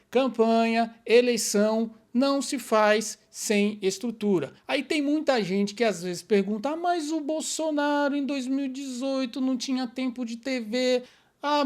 campanha, eleição não se faz sem estrutura. Aí tem muita gente que às vezes pergunta, mas o Bolsonaro em 2018 não tinha tempo de TV,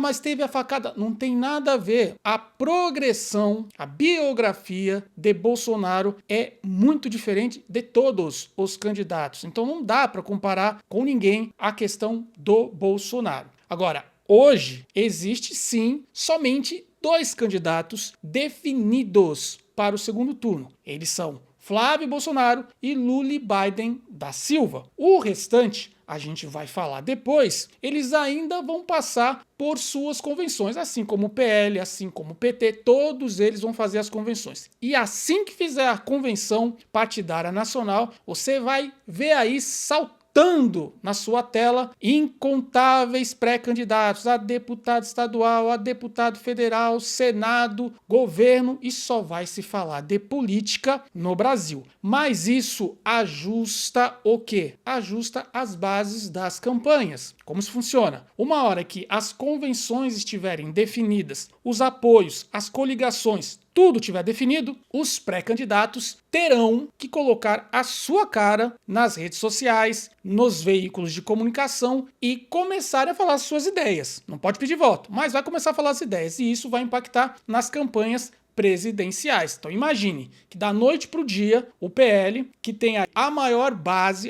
mas teve a facada. Não tem nada a ver. A progressão, a biografia de Bolsonaro é muito diferente de todos os candidatos. Então não dá para comparar com ninguém a questão do Bolsonaro. Agora, hoje existe sim somente 2 candidatos definidos para o segundo turno. Eles são Flávio Bolsonaro e Lula Biden da Silva. O restante, a gente vai falar depois, eles ainda vão passar por suas convenções, assim como o PL, assim como o PT, todos eles vão fazer as convenções. E assim que fizer a convenção partidária nacional, você vai ver aí saltando na sua tela incontáveis pré-candidatos a deputado estadual, a deputado federal, Senado, governo, e só vai se falar de política no Brasil. Mas isso ajusta o quê? Ajusta as bases das campanhas. Como se funciona? Uma hora que as convenções estiverem definidas, os apoios, as coligações, tudo tiver definido, os pré-candidatos terão que colocar a sua cara nas redes sociais, nos veículos de comunicação e começar a falar as suas ideias. Não pode pedir voto, mas vai começar a falar as ideias e isso vai impactar nas campanhas presidenciais. Então imagine que da noite para o dia o PL, que tem a maior base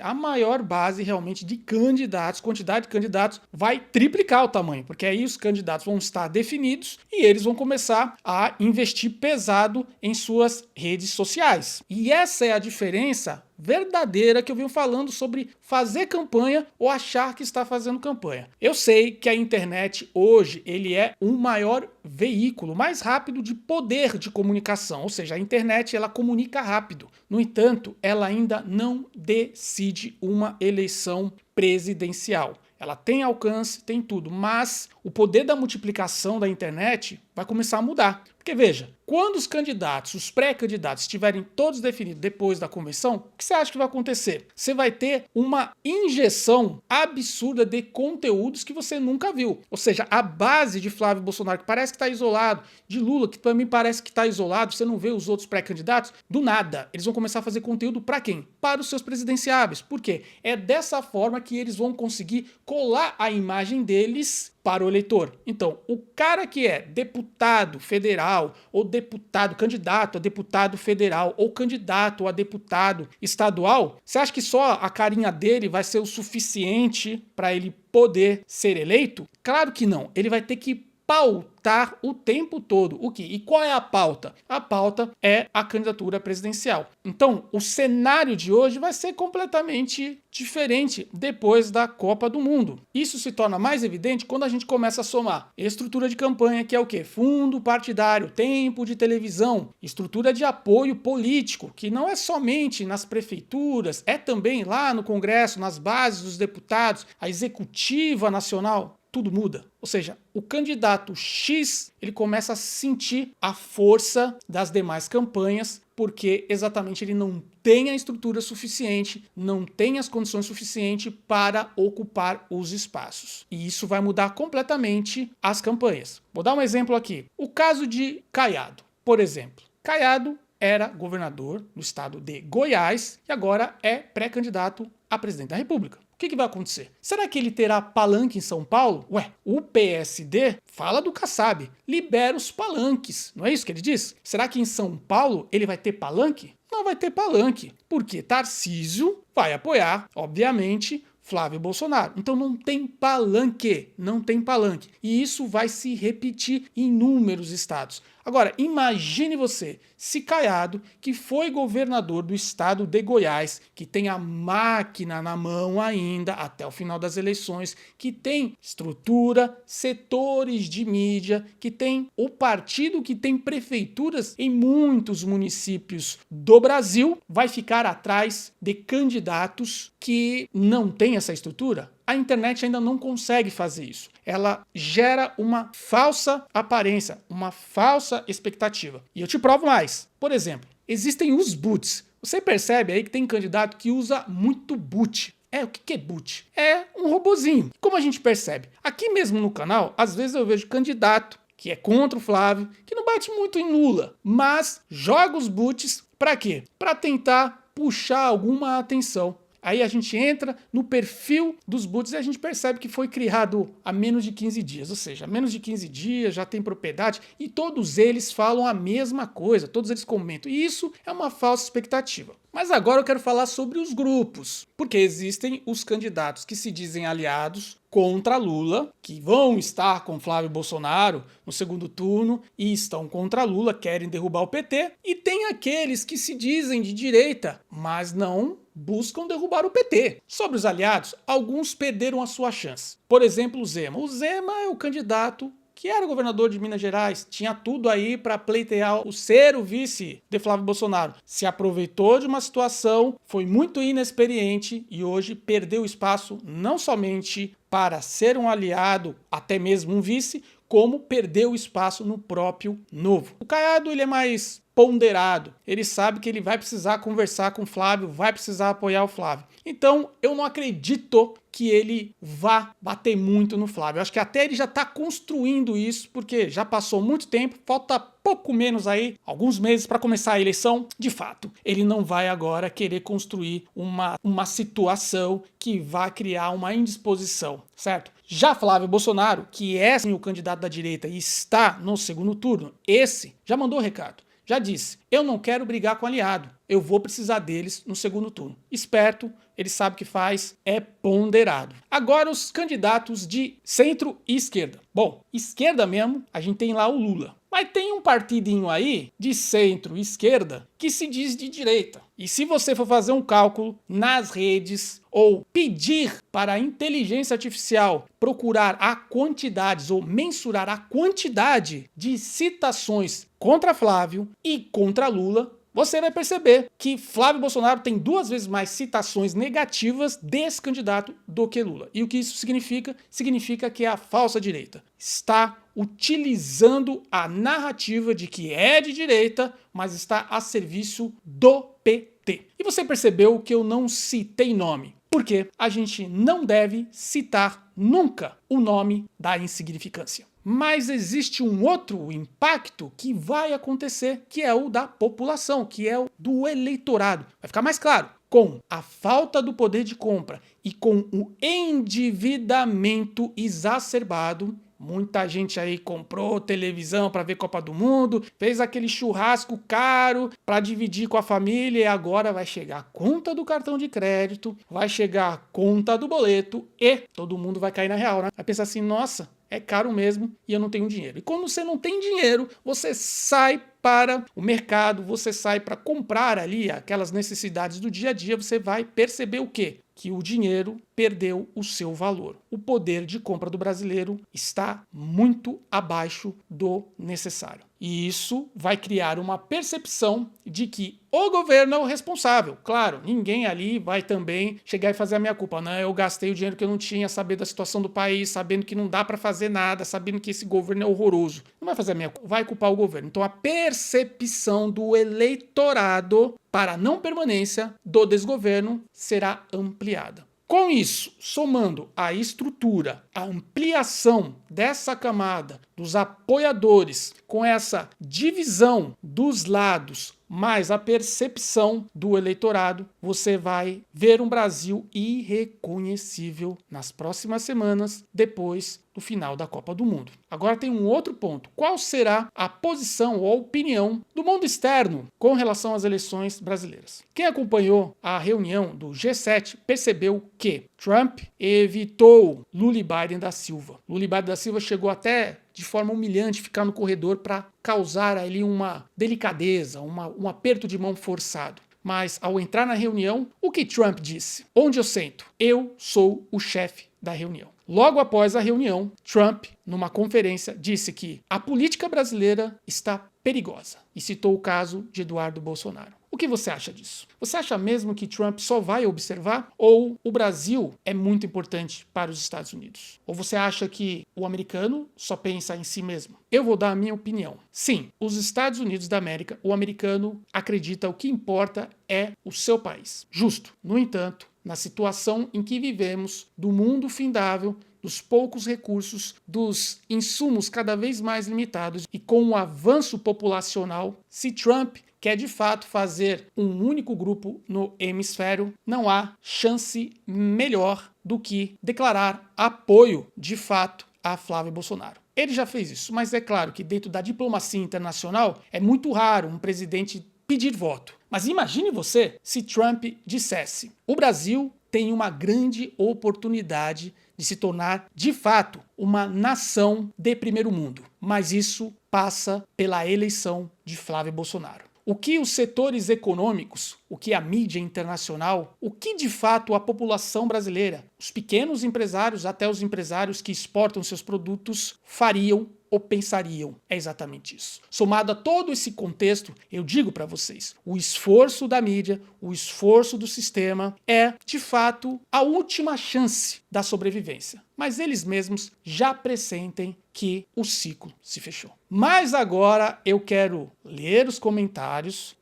realmente de candidatos, quantidade de candidatos, vai triplicar o tamanho, porque aí os candidatos vão estar definidos e eles vão começar a investir pesado em suas redes sociais. E essa é a diferença verdadeira que eu venho falando sobre fazer campanha ou achar que está fazendo campanha. Eu sei que a internet hoje ele é o maior veículo, mais rápido de poder de comunicação, ou seja, a internet ela comunica rápido. No entanto, ela ainda não decide uma eleição presidencial. Ela tem alcance, tem tudo, mas o poder da multiplicação da internet vai começar a mudar. Porque veja, quando os candidatos, os pré-candidatos estiverem todos definidos depois da convenção, o que você acha que vai acontecer? Você vai ter uma injeção absurda de conteúdos que você nunca viu. Ou seja, a base de Flávio Bolsonaro, que parece que está isolado, de Lula, que também parece que está isolado, você não vê os outros pré-candidatos, do nada, eles vão começar a fazer conteúdo para quem? Para os seus presidenciáveis. Por quê? É dessa forma que eles vão conseguir colar a imagem deles para o eleitor. Então, o cara que é deputado federal ou deputado, candidato a deputado federal ou candidato a deputado estadual, você acha que só a carinha dele vai ser o suficiente para ele poder ser eleito? Claro que não. Ele vai ter que pautar o tempo todo. O que? E qual é a pauta? A pauta é a candidatura presidencial. Então, o cenário de hoje vai ser completamente diferente depois da Copa do Mundo. Isso se torna mais evidente quando a gente começa a somar estrutura de campanha, que é o quê? Fundo partidário, tempo de televisão, estrutura de apoio político, que não é somente nas prefeituras, é também lá no Congresso, nas bases dos deputados, a executiva nacional. Tudo muda. Ou seja, o candidato X, ele começa a sentir a força das demais campanhas, porque exatamente ele não tem a estrutura suficiente, não tem as condições suficientes para ocupar os espaços. E isso vai mudar completamente as campanhas. Vou dar um exemplo aqui. O caso de Caiado, por exemplo. Caiado era governador do estado de Goiás e agora é pré-candidato a presidente da República. O que vai acontecer? Será que ele terá palanque em São Paulo? Ué, o PSD fala do Kassab, libera os palanques, não é isso que ele diz? Será que em São Paulo ele vai ter palanque? Não vai ter palanque, porque Tarcísio vai apoiar, obviamente, Flávio Bolsonaro. Então não tem palanque, não tem palanque. E isso vai se repetir em inúmeros estados. Agora, imagine você, se Caiado, que foi governador do estado de Goiás, que tem a máquina na mão ainda até o final das eleições, que tem estrutura, setores de mídia, que tem o partido que tem prefeituras em muitos municípios do Brasil, vai ficar atrás de candidatos que não têm essa estrutura? A internet ainda não consegue fazer isso. Ela gera uma falsa aparência, uma falsa expectativa. E eu te provo mais. Por exemplo, existem os boots. Você percebe aí que tem candidato que usa muito boot. O que é boot? É um robozinho. Como a gente percebe? Aqui mesmo no canal, às vezes eu vejo candidato que é contra o Flávio, que não bate muito em Lula, mas joga os boots para quê? Para tentar puxar alguma atenção. Aí a gente entra no perfil dos boots e a gente percebe que foi criado há menos de 15 dias. Ou seja, há menos de 15 dias já tem propriedade e todos eles falam a mesma coisa, todos eles comentam. E isso é uma falsa expectativa. Mas agora eu quero falar sobre os grupos, porque existem os candidatos que se dizem aliados contra Lula, que vão estar com Flávio Bolsonaro no segundo turno e estão contra Lula, querem derrubar o PT, e tem aqueles que se dizem de direita, mas não buscam derrubar o PT. Sobre os aliados, alguns perderam a sua chance. Por exemplo, o Zema. O Zema é o candidato que era governador de Minas Gerais, tinha tudo aí para pleitear ser o vice de Flávio Bolsonaro. Se aproveitou de uma situação, foi muito inexperiente e hoje perdeu espaço não somente para ser um aliado, até mesmo um vice, como perdeu espaço no próprio Novo. O Caiado ele é mais ponderado, ele sabe que ele vai precisar conversar com o Flávio, vai precisar apoiar o Flávio. Então, eu não acredito que ele vá bater muito no Flávio. Eu acho que até ele já está construindo isso, porque já passou muito tempo, falta pouco menos aí, alguns meses para começar a eleição. De fato, ele não vai agora querer construir uma situação que vá criar uma indisposição, certo? Já Flávio Bolsonaro, que é sim, o candidato da direita e está no segundo turno, esse já mandou o recado. Já disse, eu não quero brigar com aliado, eu vou precisar deles no segundo turno. Esperto, ele sabe o que faz, é ponderado. Agora os candidatos de centro e esquerda. Bom, esquerda mesmo, a gente tem lá o Lula. Mas tem um partidinho aí de centro e esquerda que se diz de direita. E se você for fazer um cálculo nas redes ou pedir para a inteligência artificial procurar a quantidade ou mensurar a quantidade de citações contra Flávio e contra Lula, você vai perceber que Flávio Bolsonaro tem 2 vezes mais citações negativas desse candidato do que Lula. E o que isso significa? Significa que a falsa direita está utilizando a narrativa de que é de direita, mas está a serviço do PT. E você percebeu que eu não citei nome, porque a gente não deve citar nunca o nome da insignificância. Mas existe um outro impacto que vai acontecer, que é o da população, que é o do eleitorado. Vai ficar mais claro. Com a falta do poder de compra e com o endividamento exacerbado, muita gente aí comprou televisão para ver Copa do Mundo, fez aquele churrasco caro para dividir com a família e agora vai chegar a conta do cartão de crédito, vai chegar a conta do boleto e todo mundo vai cair na real, né? Vai pensar assim, nossa, é caro mesmo e eu não tenho dinheiro. E quando você não tem dinheiro, você sai para o mercado, você sai para comprar ali aquelas necessidades do dia a dia, você vai perceber o quê? Que o dinheiro perdeu o seu valor. O poder de compra do brasileiro está muito abaixo do necessário. E isso vai criar uma percepção de que o governo é o responsável. Claro, ninguém ali vai também chegar e fazer a minha culpa. Não, eu gastei o dinheiro que eu não tinha, sabendo da situação do país, sabendo que não dá para fazer nada, sabendo que esse governo é horroroso. Não vai fazer a minha culpa, vai culpar o governo. Então a percepção do eleitorado para a não permanência do desgoverno será ampliada. Com isso, somando a estrutura, a ampliação dessa camada dos apoiadores, com essa divisão dos lados, mais a percepção do eleitorado, você vai ver um Brasil irreconhecível nas próximas semanas, depois do final da Copa do Mundo. Agora tem um outro ponto. Qual será a posição ou a opinião do mundo externo com relação às eleições brasileiras? Quem acompanhou a reunião do G7 percebeu que Trump evitou Lula e Biden da Silva. Lula e Biden da Silva chegou até de forma humilhante ficar no corredor para causar ali uma delicadeza, um aperto de mão forçado. Mas ao entrar na reunião, o que Trump disse? Onde eu sento? Eu sou o chefe da reunião. Logo após a reunião, Trump, numa conferência, disse que a política brasileira está perigosa e citou o caso de Eduardo Bolsonaro. O que você acha disso? Você acha mesmo que Trump só vai observar ou o Brasil é muito importante para os Estados Unidos? Ou você acha que o americano só pensa em si mesmo? Eu vou dar a minha opinião. Sim, os Estados Unidos da América, o americano acredita o que importa é o seu país. Justo. No entanto, na situação em que vivemos, do mundo findável, dos poucos recursos, dos insumos cada vez mais limitados e com o avanço populacional, se Trump quer de fato fazer um único grupo no hemisfério, não há chance melhor do que declarar apoio de fato a Flávio Bolsonaro. Ele já fez isso, mas é claro que dentro da diplomacia internacional é muito raro um presidente pedir voto. Mas imagine você se Trump dissesse: o Brasil tem uma grande oportunidade de se tornar, de fato, uma nação de primeiro mundo. Mas isso passa pela eleição de Flávio Bolsonaro. O que os setores econômicos, o que a mídia internacional, o que de fato a população brasileira, os pequenos empresários até os empresários que exportam seus produtos fariam ou pensariam? É exatamente isso. Somado a todo esse contexto, eu digo para vocês, o esforço da mídia, o esforço do sistema é, de fato, a última chance da sobrevivência. Mas eles mesmos já pressentem que o ciclo se fechou. Mas agora eu quero ler os comentários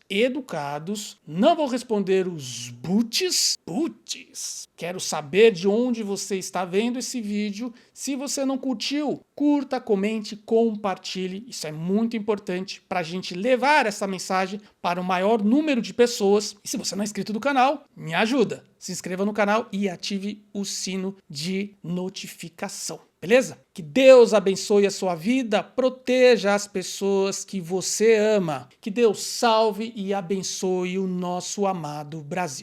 educados, não vou responder os boots. Quero saber de onde você está vendo esse vídeo. Se você não curtiu, curta, comente, compartilhe. Isso é muito importante para a gente levar essa mensagem para o maior número de pessoas. E se você não é inscrito no canal, me ajuda. Se inscreva no canal e ative o sino de notificação. Beleza? Que Deus abençoe a sua vida, proteja as pessoas que você ama. Que Deus salve e abençoe o nosso amado Brasil.